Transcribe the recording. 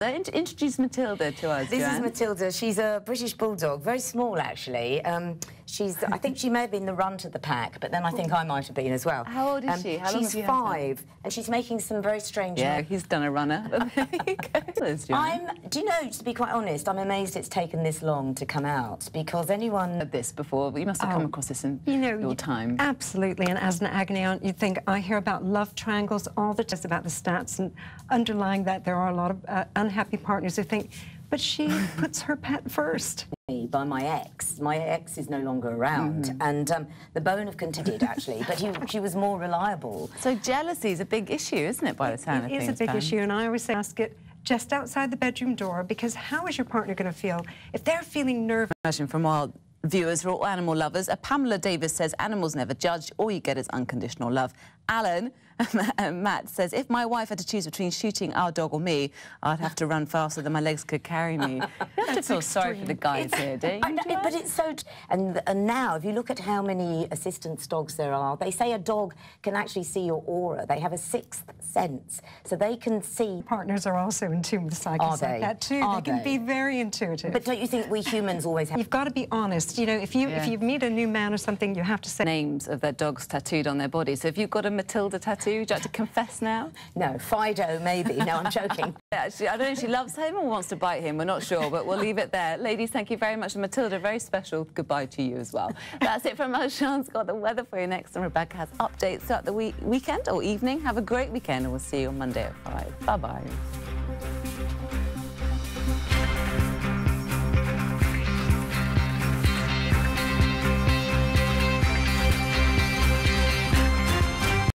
Introduce Matilda to us, This Joanne. is Matilda. She's a British Bulldog, very small actually. I think she may have been the runt of the pack, but then I think I might have been as well. How old is she? How long she's have you had her? 5, and she's making some very strange Yeah, noises. he's done a runner. There you go. Do you know, to be quite honest, I'm amazed it's taken this long to come out, because anyone... Heard this before, but you must have come across this in your time. Absolutely, and as an agony aunt, you'd think, I hear about love triangles all the time, about the stats, and underlying that there are a lot of unhappy partners who think, but she puts her pet first. By my ex. My ex is no longer around, and the bone of contented actually, but she was more reliable. So jealousy is a big issue, isn't it, by the sound of things? It is a big issue, and I always say ask it just outside the bedroom door, because how is your partner going to feel if they're feeling nervous? From our viewers who are all animal lovers. Pamela Davis says, animals never judge, all you get is unconditional love. Alan, Matt says, if my wife had to choose between shooting our dog or me, I'd have to run faster than my legs could carry me. You have to feel sorry for the guys here, don't you? But it's so... And now, if you look at how many assistance dogs there are, they say a dog can actually see your aura. They have a sixth sense, so they can see... Partners are also in tune with psychics like that, too. They can be very intuitive. But don't you think we humans always have... You've got to be honest. You know, if you meet a new man or something, you have to say... Names of their dogs tattooed on their body. So if you've got a Matilda tattoo, would you like to confess now? No, Fido, maybe. No, I'm joking. Actually, I don't know if she loves him or wants to bite him. We're not sure, but we'll leave it there. Ladies, thank you very much. And Matilda, very special goodbye to you as well. That's it from us. Sean's got the weather for you next, and Rebecca has updates throughout the weekend or evening. Have a great weekend, and we'll see you on Monday at 5. Bye-bye.